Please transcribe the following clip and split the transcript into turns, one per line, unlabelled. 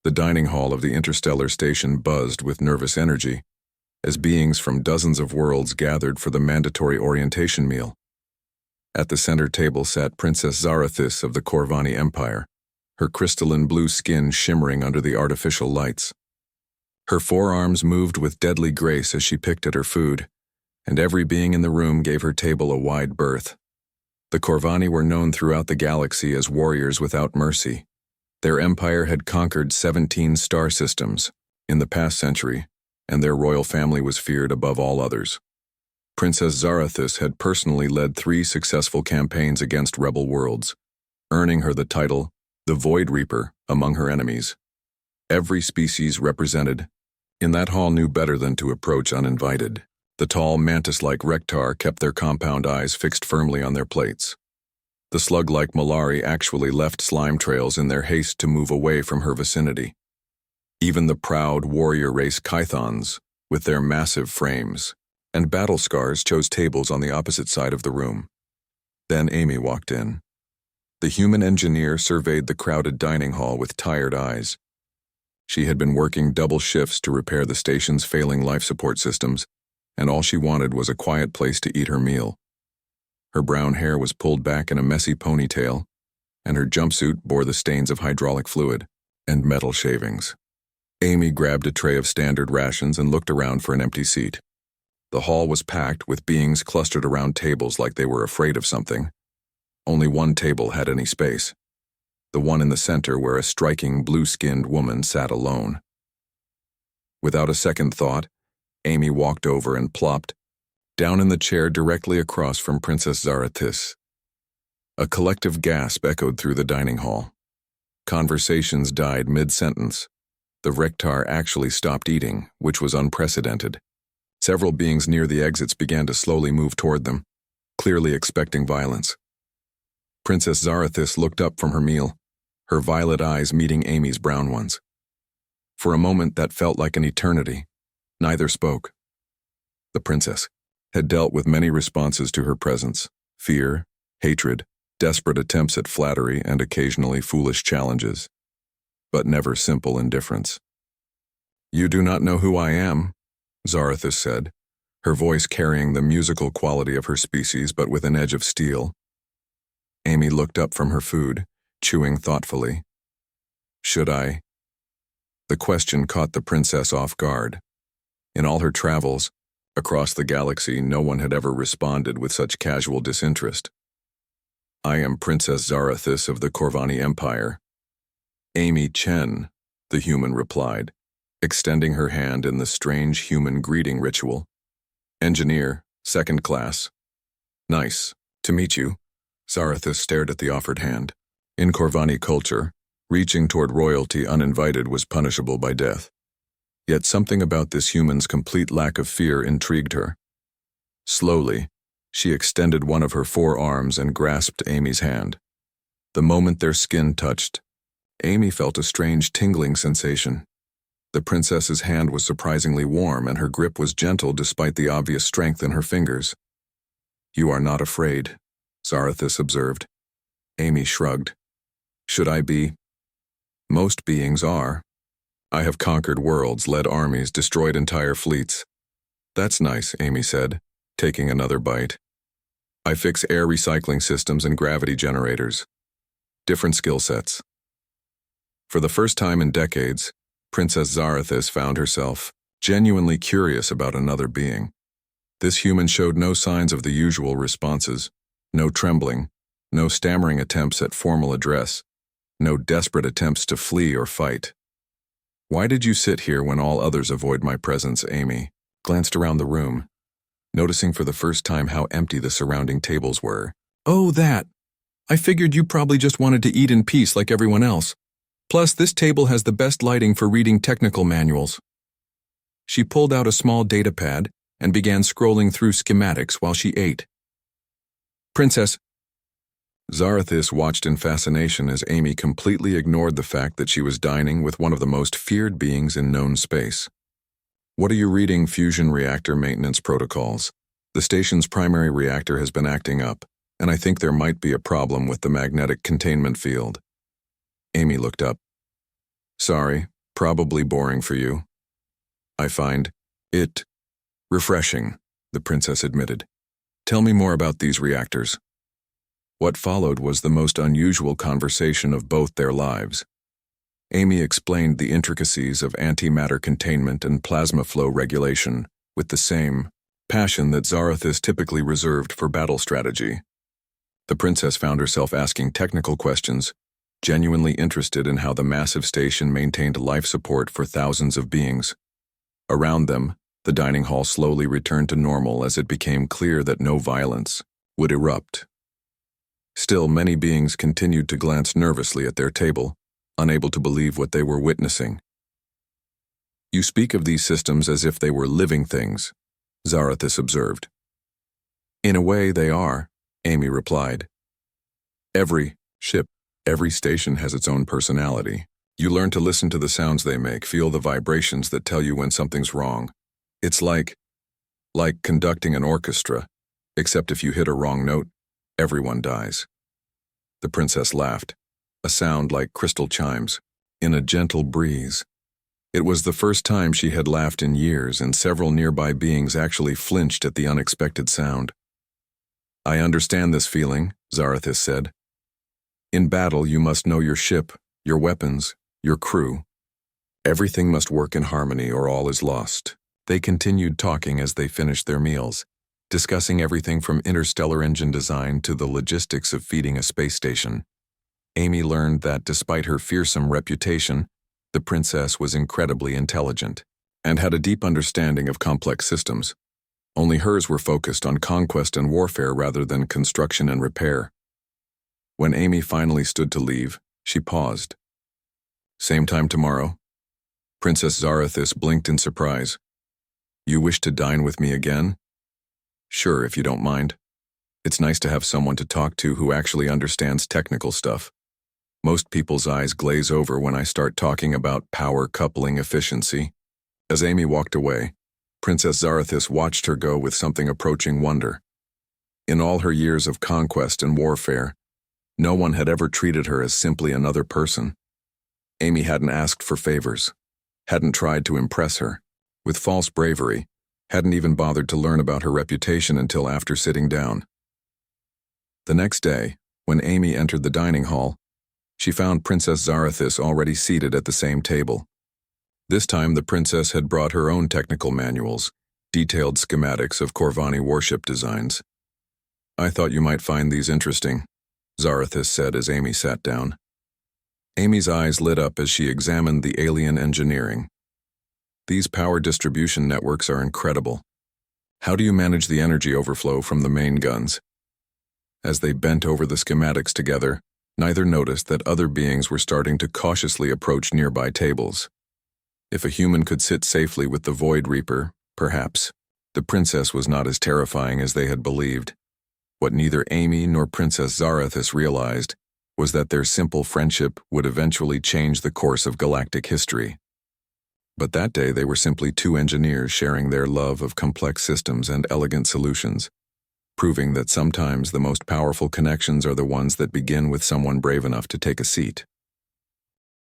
The dining hall of the interstellar station buzzed with nervous energy, as beings from dozens of worlds gathered for the mandatory orientation meal. At the center table sat Princess Zarathis of the Corvani Empire, her crystalline blue skin shimmering under the artificial lights. Her forearms moved with deadly grace as she picked at her food, and every being in the room gave her table a wide berth. The Corvani were known throughout the galaxy as warriors without mercy. Their empire had conquered 17 star systems in the past century, and their royal family was feared above all others. Princess Zarathis had personally led 3 successful campaigns against rebel worlds, earning her the title, the Void Reaper, among her enemies. Every species represented in that hall knew better than to approach uninvited. The tall, mantis-like Rektar kept their compound eyes fixed firmly on their plates. The slug-like Malari actually left slime trails in their haste to move away from her vicinity. Even the proud warrior race Kythons, with their massive frames and battle scars, chose tables on the opposite side of the room. Then Amy walked in. The human engineer surveyed the crowded dining hall with tired eyes. She had been working double shifts to repair the station's failing life support systems, and all she wanted was a quiet place to eat her meal. Her brown hair was pulled back in a messy ponytail, and her jumpsuit bore the stains of hydraulic fluid and metal shavings. Amy grabbed a tray of standard rations and looked around for an empty seat. The hall was packed with beings clustered around tables like they were afraid of something. Only one table had any space, the one in the center where a striking blue-skinned woman sat alone. Without a second thought, Amy walked over and plopped down in the chair directly across from Princess Zarathis. A collective gasp echoed through the dining hall. Conversations died mid-sentence. The Rektar actually stopped eating, which was unprecedented. Several beings near the exits began to slowly move toward them, clearly expecting violence. Princess Zarathis looked up from her meal, her violet eyes meeting Amy's brown ones. For a moment that felt like an eternity. Neither spoke. The princess had dealt with many responses to her presence: fear, hatred, desperate attempts at flattery, and occasionally foolish challenges. But never simple indifference. "You do not know who I am," Zarathis said, her voice carrying the musical quality of her species but with an edge of steel. Amy looked up from her food, chewing thoughtfully. "Should I?" The question caught the princess off guard. In all her travels across the galaxy, no one had ever responded with such casual disinterest. "I am Princess Zarathis of the Corvani Empire." "Amy Chen," the human replied, extending her hand in the strange human greeting ritual. "Engineer, second class." "Nice to meet you." Zarathis stared at the offered hand. In Corvani culture, reaching toward royalty uninvited was punishable by death. Yet something about this human's complete lack of fear intrigued her. Slowly, she extended one of her 4 arms and grasped Amy's hand. The moment their skin touched, Amy felt a strange tingling sensation. The princess's hand was surprisingly warm, and her grip was gentle despite the obvious strength in her fingers. "You are not afraid," Zarathis observed. Amy shrugged. "Should I be?" "Most beings are. I have conquered worlds, led armies, destroyed entire fleets." "That's nice," Amy said, taking another bite. "I fix air recycling systems and gravity generators. Different skill sets." For the first time in decades, Princess Zarathis found herself genuinely curious about another being. This human showed no signs of the usual responses: no trembling, no stammering attempts at formal address, no desperate attempts to flee or fight. "Why did you sit here when all others avoid my presence?" Amy glanced around the room, noticing for the first time how empty the surrounding tables were. "Oh, that! I figured you probably just wanted to eat in peace like everyone else. Plus, this table has the best lighting for reading technical manuals." She pulled out a small datapad and began scrolling through schematics while she ate. "Princess." Zarathis watched in fascination as Amy completely ignored the fact that she was dining with one of the most feared beings in known space. "What are you reading? Fusion reactor maintenance protocols. The station's primary reactor has been acting up, and I think there might be a problem with the magnetic containment field." Amy looked up. "Sorry, Probably boring for you. I find it refreshing, the princess admitted. Tell me more about these reactors. What followed was the most unusual conversation of both their lives. Amy explained the intricacies of antimatter containment and plasma flow regulation with the same passion that Zarathus typically reserved for battle strategy. The princess found herself asking technical questions, genuinely interested in how the massive station maintained life support for thousands of beings. Around them, the dining hall slowly returned to normal as it became clear that no violence would erupt. Still, many beings continued to glance nervously at their table, unable to believe what they were witnessing. You speak of these systems as if they were living things, Zarathus observed. In a way, they are, Amy replied. Every ship, every station has its own personality. You learn to listen to the sounds they make, feel the vibrations that tell you when something's wrong. It's like conducting an orchestra, except if you hit a wrong note, everyone dies. The princess laughed, a sound like crystal chimes, in a gentle breeze. It was the first time she had laughed in years, and several nearby beings actually flinched at the unexpected sound. I understand this feeling, Zarathus said. In battle, you must know your ship, your weapons, your crew. Everything must work in harmony or all is lost. They continued talking as they finished their meals, discussing everything from interstellar engine design to the logistics of feeding a space station. Amy learned that despite her fearsome reputation, the princess was incredibly intelligent and had a deep understanding of complex systems. Only hers were focused on conquest and warfare rather than construction and repair. When Amy finally stood to leave, she paused. Same time tomorrow? Princess Zarathus blinked in surprise. You wish to dine with me again? Sure, if you don't mind. It's nice to have someone to talk to who actually understands technical stuff. Most people's eyes glaze over when I start talking about power coupling efficiency. As Amy walked away, Princess Zarathus watched her go with something approaching wonder. In all her years of conquest and warfare, no one had ever treated her as simply another person. Amy hadn't asked for favors, hadn't tried to impress her, with false bravery, hadn't even bothered to learn about her reputation until after sitting down. The next day, when Amy entered the dining hall, she found Princess Zarathus already seated at the same table. This time the princess had brought her own technical manuals, detailed schematics of Corvani warship designs. I thought you might find these interesting, Zarathus said as Amy sat down. Amy's eyes lit up as she examined the alien engineering. These power distribution networks are incredible. How do you manage the energy overflow from the main guns? As they bent over the schematics together, neither noticed that other beings were starting to cautiously approach nearby tables. If a human could sit safely with the Void Reaper, perhaps, the princess was not as terrifying as they had believed. What neither Amy nor Princess Zarathus realized was that their simple friendship would eventually change the course of galactic history. But that day they were simply two engineers sharing their love of complex systems and elegant solutions, proving that sometimes the most powerful connections are the ones that begin with someone brave enough to take a seat.